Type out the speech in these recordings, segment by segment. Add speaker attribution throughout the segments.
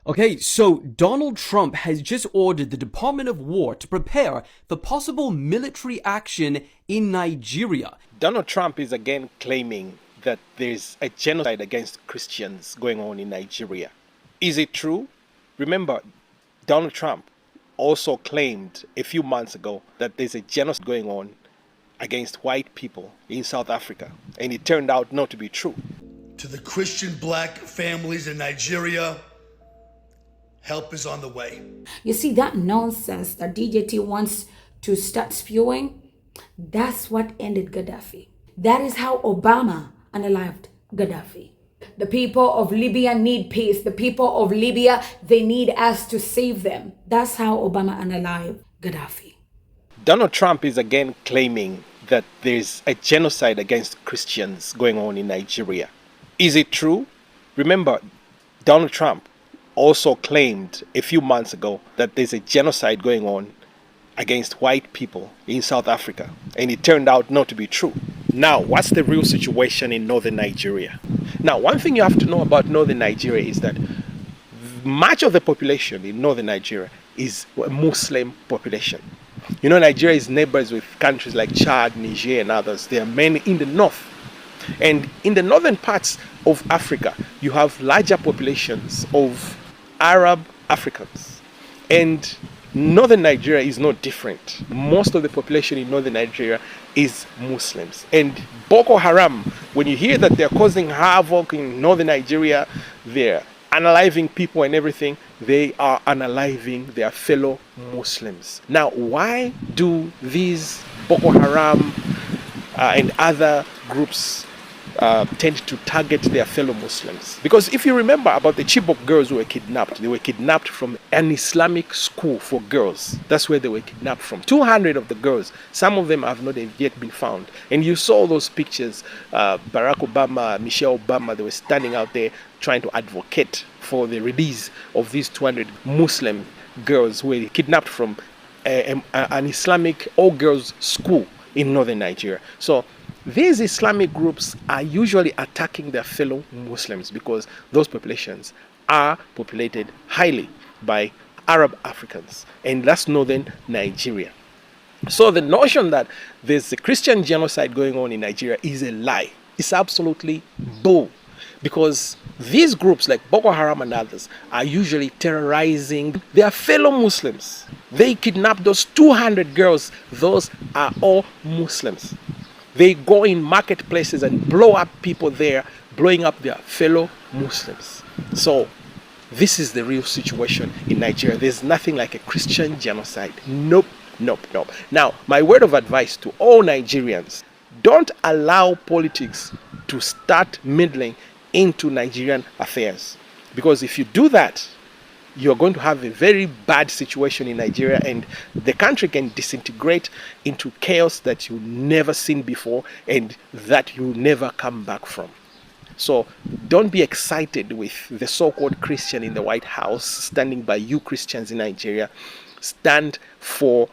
Speaker 1: Okay, so Donald Trump has just ordered the Department of War to prepare for possible military action in Nigeria.
Speaker 2: Donald Trump is again claiming that there's a genocide against Christians going on in Nigeria. Is it true? Remember, Donald Trump also claimed a few months ago that there's a genocide going on against white people in South Africa, and it turned out not to be true.
Speaker 3: To the Christian black families in Nigeria, help is on the way.
Speaker 4: You see, that nonsense that DJT wants to start spewing, that's what ended Gaddafi. That is how Obama unalived Gaddafi. The people of Libya need peace. The people of Libya, they need us to save them. That's how Obama unalived Gaddafi.
Speaker 2: Donald Trump is again claiming that there's a genocide against Christians going on in Nigeria. Is it true? Remember, Donald Trump also claimed a few months ago that there's a genocide going on against white people in South Africa, and it turned out not to be true. Now, what's the real situation in northern Nigeria? Now, one thing you have to know about northern Nigeria is that much of the population in northern Nigeria is a Muslim population. You know, Nigeria is neighbors with countries like Chad, Niger, and others. There are many in the north. And in the northern parts of Africa, you have larger populations of Arab Africans. And northern Nigeria is no different. Most of the population in northern Nigeria is Muslims. And Boko Haram, when you hear that they're causing havoc in northern Nigeria, they're unaliving people and everything, they are unaliving their fellow Muslims. Now, why do these Boko Haram and other groups tend to target their fellow Muslims? Because if you remember about the Chibok girls who were kidnapped, they were kidnapped from an Islamic school for girls. That's where they were kidnapped from. 200 of the girls, some of them have not yet been found. And you saw those pictures, Barack Obama, Michelle Obama, they were standing out there trying to advocate for the release of these 200 Muslim girls who were kidnapped from an Islamic all-girls school in northern Nigeria. So these Islamic groups are usually attacking their fellow Muslims because those populations are populated highly by Arab Africans, and that's northern Nigeria. So the notion that there's a Christian genocide going on in Nigeria is a lie. It's absolutely bull, because these groups like Boko Haram and others are usually terrorizing their fellow Muslims. They kidnap those 200 girls. Those are all Muslims. They go in marketplaces and blow up people there, blowing up their fellow Muslims. So this is the real situation in Nigeria. There's nothing like a Christian genocide. Nope, nope, nope. Now, my word of advice to all Nigerians: don't allow politics to start meddling into Nigerian affairs. Because if you do that, you're going to have a very bad situation in Nigeria, and the country can disintegrate into chaos that you've never seen before and that you'll never come back from. So don't be excited with the so-called Christian in the White House standing by you Christians in Nigeria. Stand for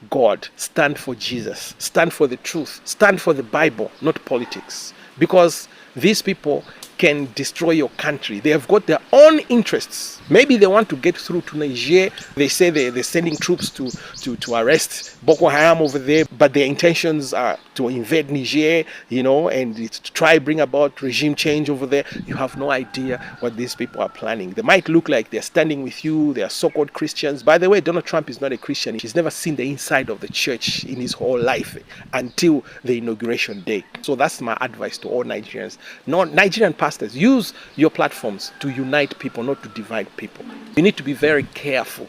Speaker 2: God, stand for Jesus, stand for the truth, stand for the Bible, not politics. Because these people can destroy your country. They have got their own interests. Maybe they want to get through to Niger. They say they're sending troops to arrest Boko Haram over there, but their intentions are to invade Niger, and to try bring about regime change over there. You have no idea what these people are planning. They might look like they're standing with you. They are so-called Christians. By the way, Donald Trump is not a Christian. He's never seen the inside of the church in his whole life until the inauguration day. So that's my advice to all Nigerians. Nigerian pastors, use your platforms to unite people, not to divide people. You need to be very careful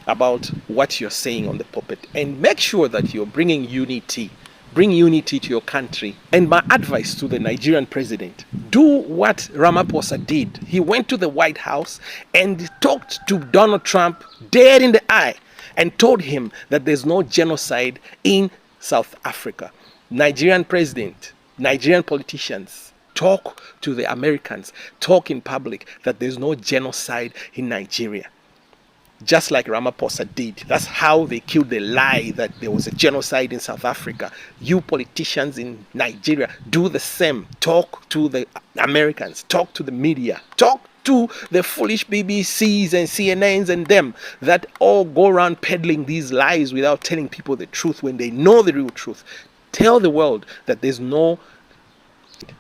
Speaker 2: about what you're saying on the pulpit, and make sure that you're bringing unity. Bring unity to your country. And my advice to the Nigerian president: do what Ramaphosa did. He went to the White House and talked to Donald Trump dead in the eye and told him that there's no genocide in South Africa. Nigerian president, Nigerian politicians, talk to the Americans, talk in public that there's no genocide in Nigeria. Just like Ramaphosa did. That's how they killed the lie that there was a genocide in South Africa. You politicians in Nigeria, do the same. Talk to the Americans, talk to the media, talk to the foolish BBCs and CNNs and them that all go around peddling these lies without telling people the truth when they know the real truth. Tell the world that there's no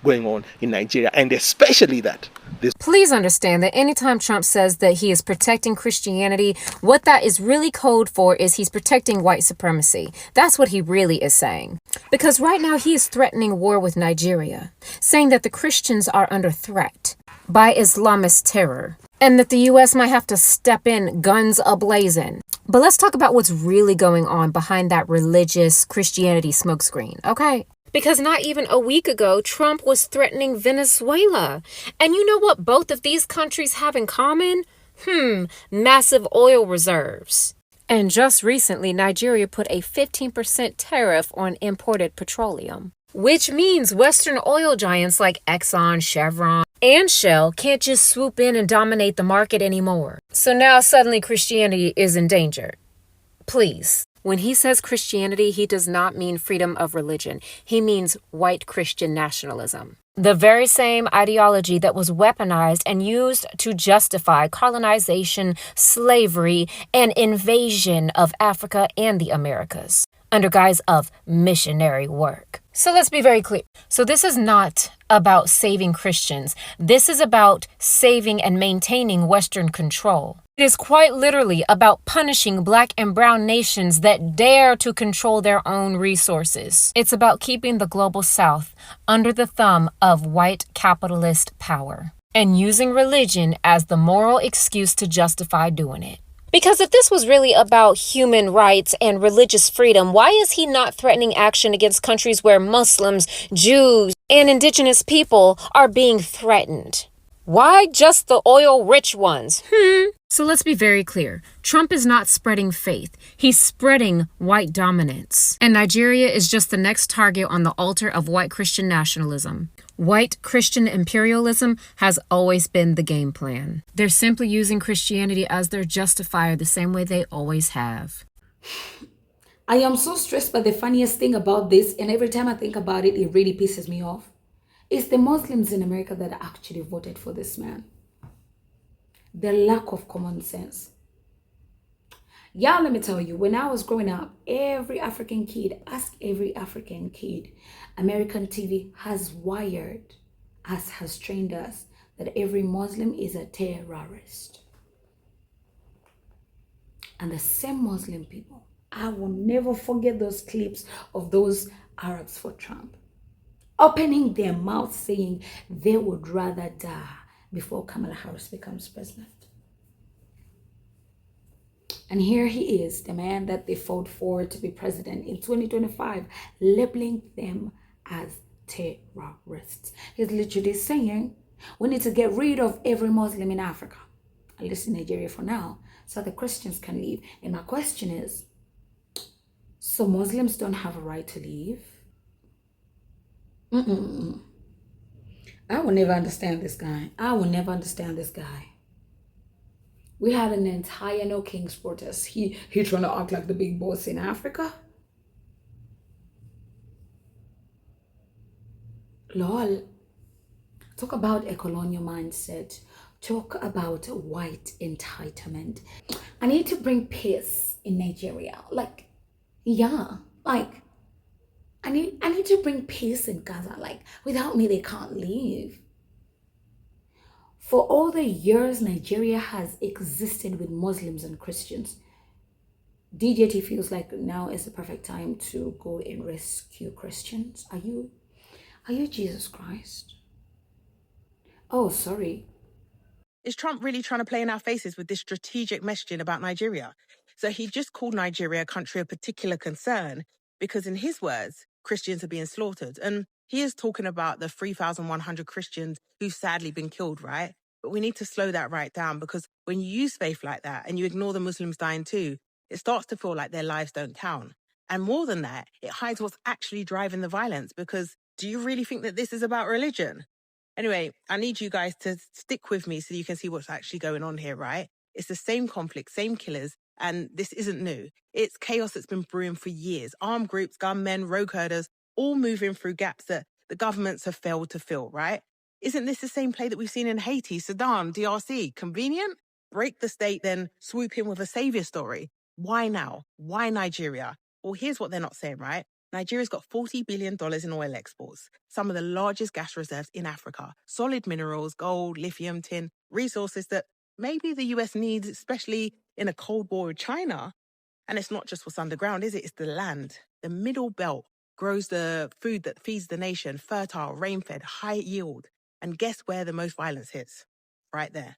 Speaker 2: going on in Nigeria, and especially that there's.
Speaker 5: Please understand that anytime Trump says that he is protecting Christianity, what that is really code for is he's protecting white supremacy. That's what he really is saying. Because right now he is threatening war with Nigeria, saying that the Christians are under threat by Islamist terror, and that the U.S. might have to step in guns ablazing. But let's talk about what's really going on behind that religious Christianity smokescreen, okay? Because not even a week ago, Trump was threatening Venezuela. And you know what both of these countries have in common? Massive oil reserves. And just recently, Nigeria put a 15% tariff on imported petroleum, which means Western oil giants like Exxon, Chevron, and Shell can't just swoop in and dominate the market anymore. So now suddenly Christianity is in danger. Please. When he says Christianity, he does not mean freedom of religion. He means white Christian nationalism. The very same ideology that was weaponized and used to justify colonization, slavery, and invasion of Africa and the Americas under guise of missionary work. So let's be very clear. So this is not about saving Christians. This is about saving and maintaining Western control. It is quite literally about punishing Black and brown nations that dare to control their own resources. It's about keeping the global South under the thumb of white capitalist power and using religion as the moral excuse to justify doing it. Because if this was really about human rights and religious freedom, why is he not threatening action against countries where Muslims, Jews, and indigenous people are being threatened? Why just the oil-rich ones? So let's be very clear. Trump is not spreading faith. He's spreading white dominance. And Nigeria is just the next target on the altar of white Christian nationalism. White Christian imperialism has always been the game plan. They're simply using Christianity as their justifier the same way they always have.
Speaker 4: I am so stressed by the funniest thing about this, and every time I think about it, it really pisses me off. It's the Muslims in America that actually voted for this man. The lack of common sense. Y'all, let me tell you, when I was growing up, every African kid, ask every African kid, American TV has trained us that every Muslim is a terrorist. And the same Muslim people, I will never forget those clips of those Arabs for Trump, opening their mouths saying they would rather die before Kamala Harris becomes president. And here he is, the man that they fought for to be president in 2025, labeling them as terrorists. He's literally saying, we need to get rid of every Muslim in Africa, at least in Nigeria for now, so the Christians can leave. And my question is, so Muslims don't have a right to leave? I will never understand this guy. We had an entire No Kings protest. He trying to act like the big boss in Africa. Lol. Talk about a colonial mindset. Talk about white entitlement. I need to bring peace in Nigeria. I need to bring peace in Gaza. Without me, they can't leave. For all the years Nigeria has existed with Muslims and Christians, DJT feels like now is the perfect time to go and rescue Christians. Are you Jesus Christ? Oh, sorry.
Speaker 6: Is Trump really trying to play in our faces with this strategic messaging about Nigeria? So he just called Nigeria a country of particular concern because, in his words, Christians are being slaughtered. And he is talking about the 3,100 Christians who've sadly been killed, right? But we need to slow that right down, because when you use faith like that and you ignore the Muslims dying too, it starts to feel like their lives don't count. And more than that, it hides what's actually driving the violence, because do you really think that this is about religion? Anyway, I need you guys to stick with me so you can see what's actually going on here, right? It's the same conflict, same killers, and this isn't new. It's chaos that's been brewing for years. Armed groups, gunmen, rogue herders, all moving through gaps that the governments have failed to fill, right? Isn't this the same play that we've seen in Haiti, Sudan, DRC? Convenient? Break the state, then swoop in with a savior story. Why now? Why Nigeria? Well, here's what they're not saying, right? Nigeria's got $40 billion in oil exports, some of the largest gas reserves in Africa, solid minerals, gold, lithium, tin, resources that maybe the US needs, especially in a Cold War with China. And it's not just what's underground, is it? It's the land. The Middle Belt grows the food that feeds the nation, fertile, rain-fed, high yield. And guess where the most violence hits? Right there.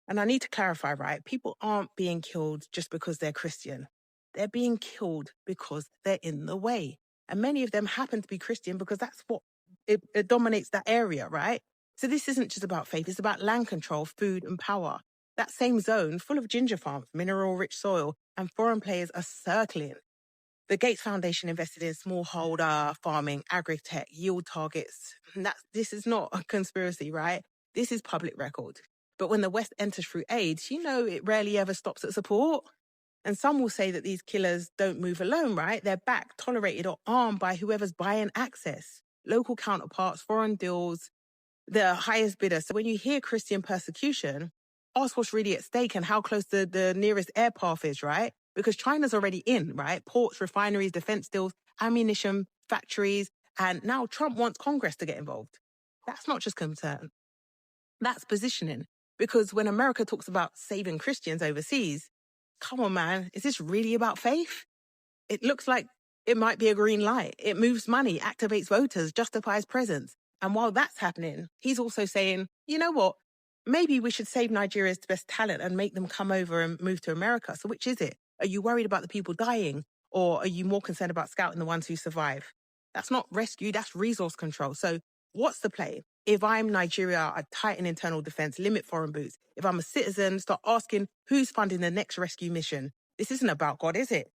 Speaker 6: And I need to clarify, right? People aren't being killed just because they're Christian. They're being killed because they're in the way. And many of them happen to be Christian because that's what it dominates that area, right? So this isn't just about faith. It's about land control, food and power. That same zone full of ginger farms, mineral-rich soil, and foreign players are circling. The Gates Foundation invested in smallholder farming, agri-tech, yield targets. This is not a conspiracy, right? This is public record. But when the West enters through aid, it rarely ever stops at support. And some will say that these killers don't move alone, right? They're backed, tolerated, or armed by whoever's buying access. Local counterparts, foreign deals, the highest bidder. So when you hear Christian persecution, ask what's really at stake and how close the nearest air path is, right? Because China's already in, right? Ports, refineries, defense deals, ammunition factories, and now Trump wants Congress to get involved. That's not just concern. That's positioning. Because when America talks about saving Christians overseas, come on, man, is this really about faith? It looks like it might be a green light. It moves money, activates voters, justifies presence. And while that's happening, he's also saying, you know what? Maybe we should save Nigeria's best talent and make them come over and move to America. So which is it? Are you worried about the people dying? Or are you more concerned about scouting the ones who survive? That's not rescue, that's resource control. So what's the play? If I'm Nigeria, I tighten internal defense, limit foreign boots. If I'm a citizen, start asking who's funding the next rescue mission. This isn't about God, is it?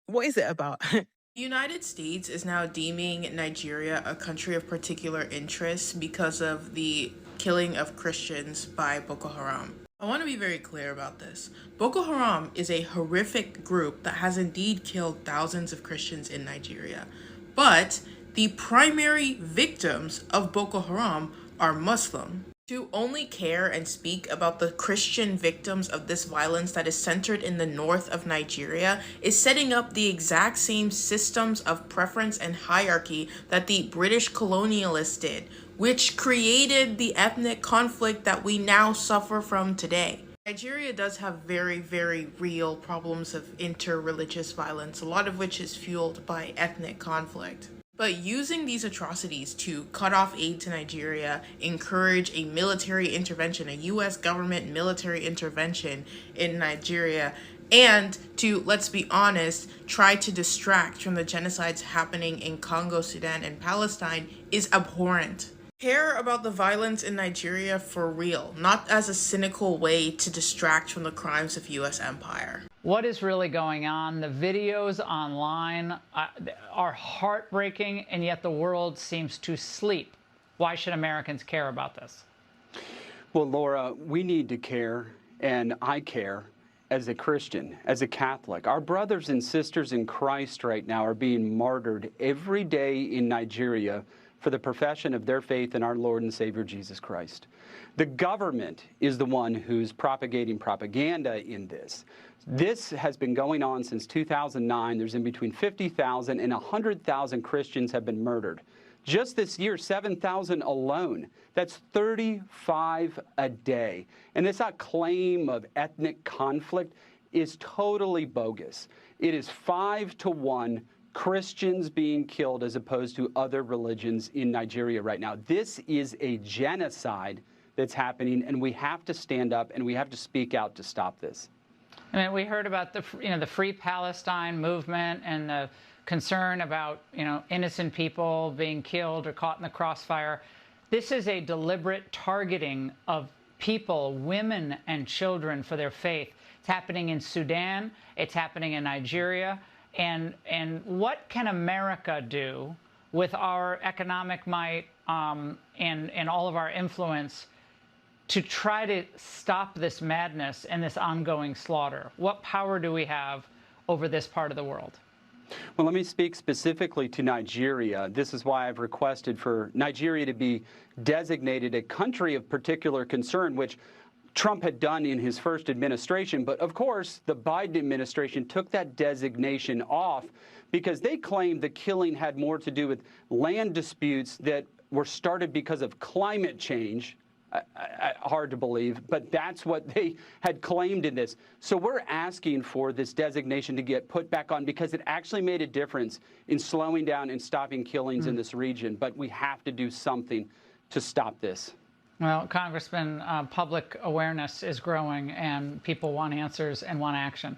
Speaker 6: What is it about?
Speaker 7: The United States is now deeming Nigeria a country of particular interest because of the killing of Christians by Boko Haram. I want to be very clear about this. Boko Haram is a horrific group that has indeed killed thousands of Christians in Nigeria. But the primary victims of Boko Haram are Muslim. To only care and speak about the Christian victims of this violence that is centered in the north of Nigeria is setting up the exact same systems of preference and hierarchy that the British colonialists did, which created the ethnic conflict that we now suffer from today. Nigeria does have very, very real problems of inter-religious violence, a lot of which is fueled by ethnic conflict. But using these atrocities to cut off aid to Nigeria, encourage a military intervention, a US government military intervention in Nigeria, and to, let's be honest, try to distract from the genocides happening in Congo, Sudan, and Palestine is abhorrent. Care about the violence in Nigeria for real, not as a cynical way to distract from the crimes of US empire.
Speaker 8: What is really going on? The videos online are heartbreaking, and yet the world seems to sleep. Why should Americans care about this?
Speaker 9: Well, Laura, we need to care, and I care as a Christian, as a Catholic. Our brothers and sisters in Christ right now are being martyred every day in Nigeria for the profession of their faith in our Lord and Savior Jesus Christ. The government is the one who's propagating propaganda in this. This has been going on since 2009. There's in between 50,000 and 100,000 Christians have been murdered. Just this year, 7,000 alone. That's 35 a day. And this claim of ethnic conflict is totally bogus. It is 5-to-1 Christians being killed as opposed to other religions in Nigeria right now. This is a genocide that's happening, and we have to stand up and we have to speak out to stop this.
Speaker 8: I mean, we heard about the Free Palestine movement and the concern about innocent people being killed or caught in the crossfire. This is a deliberate targeting of people, women and children, for their faith. It's happening in Sudan. It's happening in Nigeria. And what can America do with our economic might and all of our influence to try to stop this madness and this ongoing slaughter? What power do we have over this part of the world?
Speaker 9: Well, let me speak specifically to Nigeria. This is why I've requested for Nigeria to be designated a country of particular concern, which Trump had done in his first administration. But of course, the Biden administration took that designation off because they claimed the killing had more to do with land disputes that were started because of climate change. Hard to believe, but that's what they had claimed in this. So we're asking for this designation to get put back on because it actually made a difference in slowing down and stopping killings in this region. But we have to do something to stop this.
Speaker 8: Well, Congressman, public awareness is growing and people want answers and want action.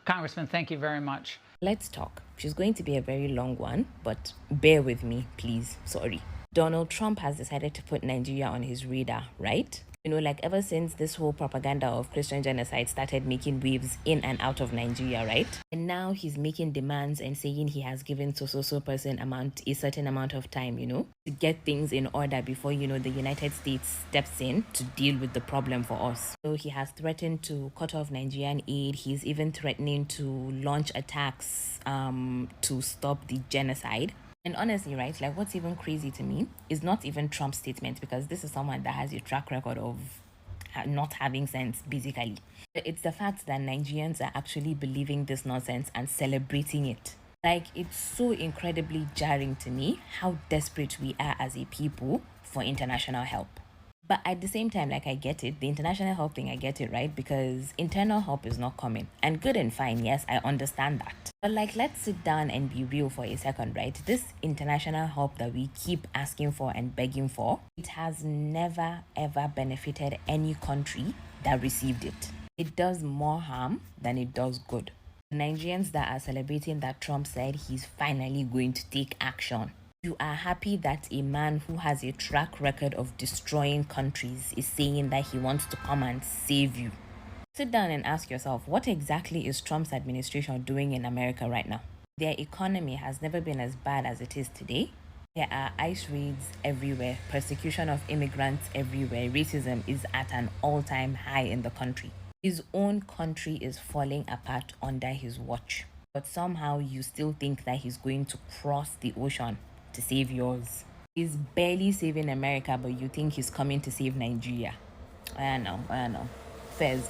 Speaker 8: Congressman, thank you very much.
Speaker 10: Let's talk. She's going to be a very long one, but bear with me, please. Sorry. Donald Trump has decided to put Nigeria on his radar, right? You know, like ever since this whole propaganda of Christian genocide started making waves in and out of Nigeria, right? And now he's making demands and saying he has given so person a certain amount of time, you know, to get things in order before, you know, the United States steps in to deal with the problem for us. So he has threatened to cut off Nigerian aid. He's even threatening to launch attacks to stop the genocide. And honestly, right, like what's even crazy to me is not even Trump's statement, because this is someone that has a track record of not having sense, basically. It's the fact that Nigerians are actually believing this nonsense and celebrating it. Like, it's so incredibly jarring to me how desperate we are as a people for international help. But at the same time, like, I get it. The international help thing, I get it, right? Because internal help is not coming. And good and fine, yes, I understand that. But like, let's sit down and be real for a second, right? This international help that we keep asking for and begging for, it has never, ever benefited any country that received it. It does more harm than it does good. Nigerians that are celebrating that Trump said he's finally going to take action. You are happy that a man who has a track record of destroying countries is saying that he wants to come and save you. Sit down and ask yourself, what exactly is Trump's administration doing in America right now? Their economy has never been as bad as it is today. There are ICE raids everywhere, persecution of immigrants everywhere, racism is at an all-time high in the country. His own country is falling apart under his watch. But somehow you still think that he's going to cross the ocean to save yours. He's barely saving America, but you think he's coming to save Nigeria. I know. Fez.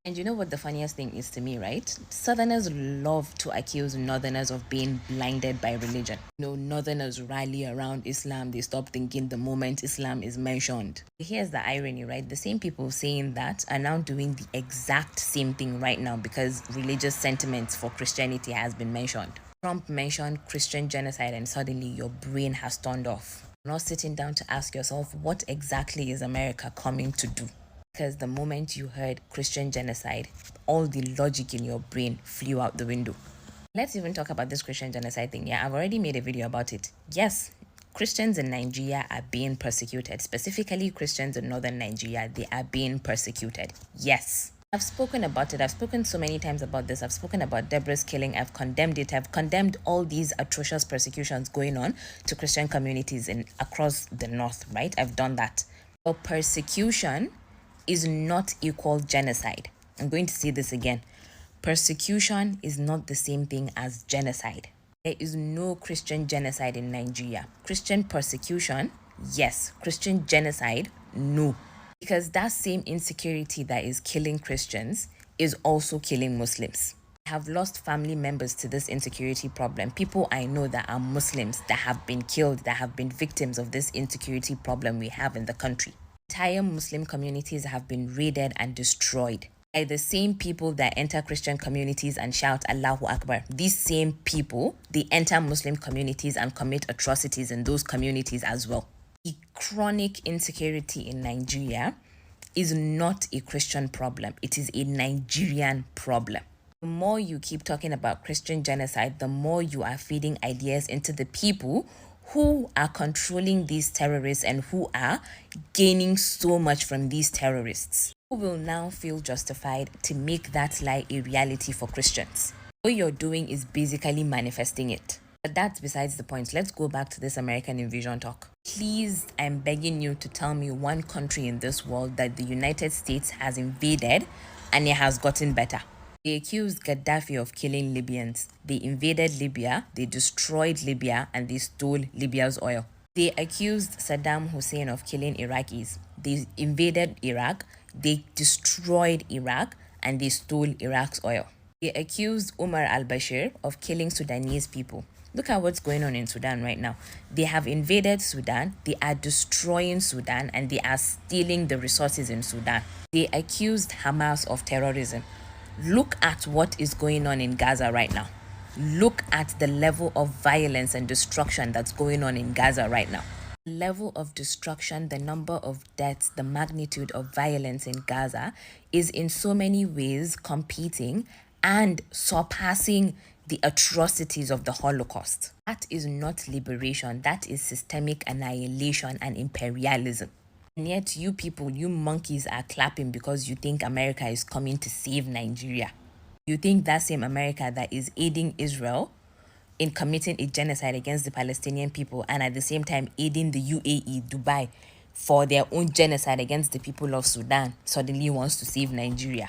Speaker 10: And you know what the funniest thing is to me, right? Southerners love to accuse Northerners of being blinded by religion. You know, Northerners rally around Islam. They stop thinking the moment Islam is mentioned. Here's the irony, right? The same people saying that are now doing the exact same thing right now because religious sentiments for Christianity has been mentioned. Trump mentioned Christian genocide and suddenly your brain has turned off. You're not sitting down to ask yourself, what exactly is America coming to do? Because the moment you heard Christian genocide, all the logic in your brain flew out the window. Let's even talk about this Christian genocide thing. Yeah, I've already made a video about it. Yes, Christians in Nigeria are being persecuted. Specifically, Christians in northern Nigeria, they are being persecuted. Yes. I've spoken about it. I've spoken so many times about this. I've spoken about Deborah's killing. I've condemned it. I've condemned all these atrocious persecutions going on to Christian communities across the north, right? I've done that. But persecution is not equal genocide. I'm going to say this again. Persecution is not the same thing as genocide. There is no Christian genocide in Nigeria. Christian persecution, yes. Christian genocide, no. Because that same insecurity that is killing Christians is also killing Muslims. I have lost family members to this insecurity problem. People I know that are Muslims that have been killed, that have been victims of this insecurity problem we have in the country. Entire Muslim communities have been raided and destroyed by the same people that enter Christian communities and shout Allahu Akbar. These same people, they enter Muslim communities and commit atrocities in those communities as well. The chronic insecurity in Nigeria is not a Christian problem. It is a Nigerian problem. The more you keep talking about Christian genocide, the more you are feeding ideas into the people who are controlling these terrorists and who are gaining so much from these terrorists, who will now feel justified to make that lie a reality for Christians. What you're doing is basically manifesting it. But that's besides the point. Let's go back to this American invasion talk. Please, I'm begging you to tell me one country in this world that the United States has invaded and it has gotten better. They accused Gaddafi of killing Libyans. They invaded Libya, they destroyed Libya, and they stole Libya's oil. They accused Saddam Hussein of killing Iraqis. They invaded Iraq, they destroyed Iraq, and they stole Iraq's oil. They accused Omar al-Bashir of killing Sudanese people. Look at what's going on in Sudan right now. They have invaded Sudan, they are destroying Sudan, and they are stealing the resources in Sudan. They accused Hamas of terrorism. Look at what is going on in Gaza right now. Look at the level of violence and destruction that's going on in Gaza right now. The level of destruction, the number of deaths, the magnitude of violence in Gaza is in so many ways competing and surpassing the atrocities of the Holocaust. That is not liberation, that is systemic annihilation and imperialism. And yet you people, you monkeys are clapping because you think America is coming to save Nigeria. You think that same America that is aiding Israel in committing a genocide against the Palestinian people and at the same time aiding the UAE, Dubai, for their own genocide against the people of Sudan suddenly wants to save Nigeria.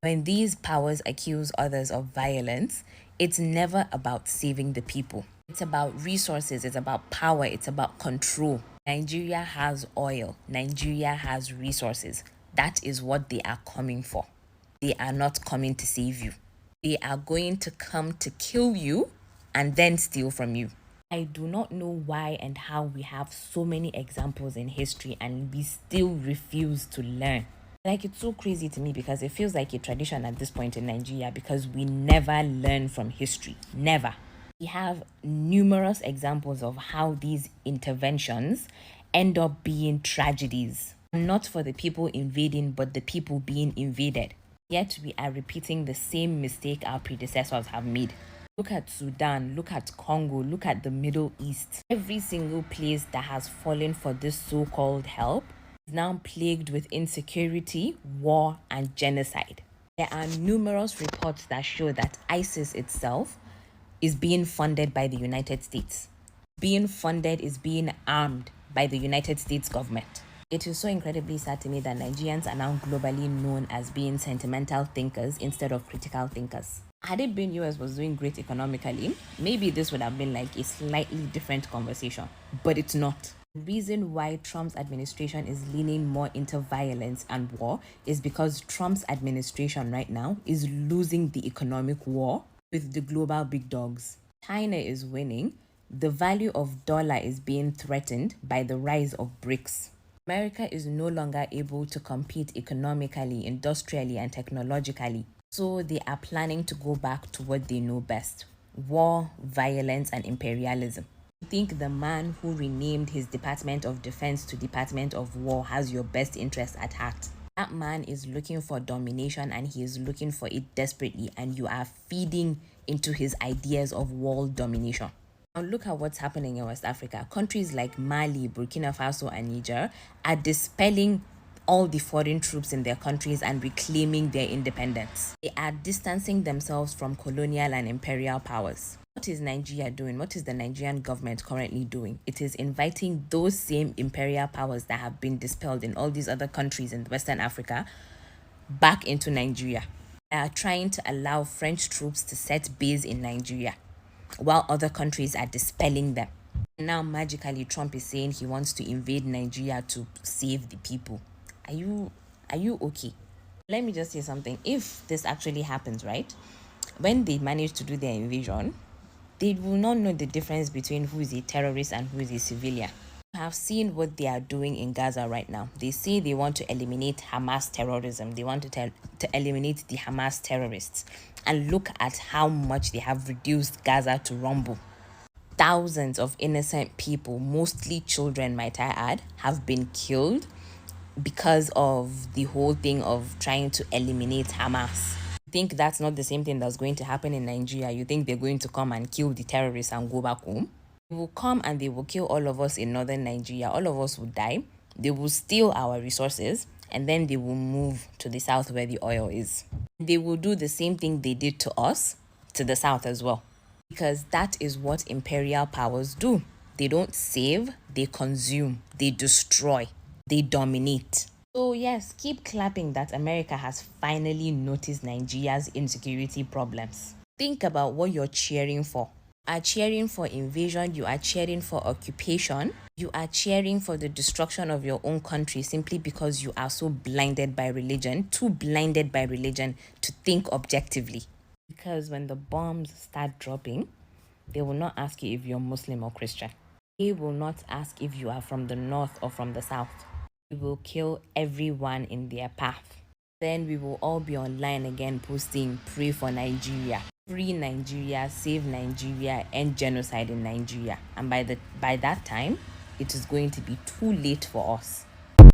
Speaker 10: When these powers accuse others of violence, it's never about saving the people. It's about resources, it's about power, it's about control. Nigeria has oil, Nigeria has resources. That is what they are coming for. They are not coming to save you. They are going to come to kill you and then steal from you. I do not know why and how we have so many examples in history and we still refuse to learn. Like, it's so crazy to me because it feels like a tradition at this point in Nigeria because we never learn from history. Never. We have numerous examples of how these interventions end up being tragedies. Not for the people invading, but the people being invaded. Yet we are repeating the same mistake our predecessors have made. Look at Sudan, look at Congo, look at the Middle East. Every single place that has fallen for this so-called help is now plagued with insecurity, war, and genocide. There are numerous reports that show that ISIS itself is being funded by the United States. Being funded is being armed by the United States government. It is so incredibly sad to me that Nigerians are now globally known as being sentimental thinkers instead of critical thinkers. Had it been US was doing great economically, maybe this would have been like a slightly different conversation, but it's not. The reason why Trump's administration is leaning more into violence and war is because Trump's administration right now is losing the economic war with the global big dogs. China is winning. The value of dollar is being threatened by the rise of BRICS. America is no longer able to compete economically, industrially, and technologically. So they are planning to go back to what they know best: war, violence, and imperialism. You think the man who renamed his Department of Defense to Department of War has your best interest at heart? That man is looking for domination and he is looking for it desperately, and you are feeding into his ideas of world domination. Now look at what's happening in West Africa. Countries like Mali, Burkina Faso, and Niger are dispelling all the foreign troops in their countries and reclaiming their independence. They are distancing themselves from colonial and imperial powers. What is Nigeria doing? What is the Nigerian government currently doing? It is inviting those same imperial powers that have been dispelled in all these other countries in Western Africa back into Nigeria. They are trying to allow French troops to set base in Nigeria while other countries are dispelling them. Now magically Trump is saying he wants to invade Nigeria to save the people. Are you okay? Let me just say something. If this actually happens, right, when they manage to do their invasion, they will not know the difference between who is a terrorist and who is a civilian. I have seen what they are doing in Gaza right now. They say they want to eliminate Hamas terrorism. They want to eliminate the Hamas terrorists. And look at how much they have reduced Gaza to rumble. Thousands of innocent people, mostly children might I add, have been killed because of the whole thing of trying to eliminate Hamas. You think that's not the same thing that's going to happen in Nigeria? You think they're going to come and kill the terrorists and go back home? They will come and they will kill all of us in northern Nigeria. All of us will die. They will steal our resources and then they will move to the south where the oil is. They will do the same thing they did to us, to the south as well. Because that is what imperial powers do. They don't save, they consume, they destroy, they dominate. So yes, keep clapping that America has finally noticed Nigeria's insecurity problems. Think about what you're cheering for. You are cheering for invasion, you are cheering for occupation, you are cheering for the destruction of your own country simply because you are so blinded by religion, too blinded by religion to think objectively. Because when the bombs start dropping, they will not ask you if you're Muslim or Christian. They will not ask if you are from the north or from the south. They will kill everyone in their path. Then we will all be online again posting, pray for Nigeria, free Nigeria, save Nigeria, end genocide in Nigeria. And by that time, it is going to be too late for us.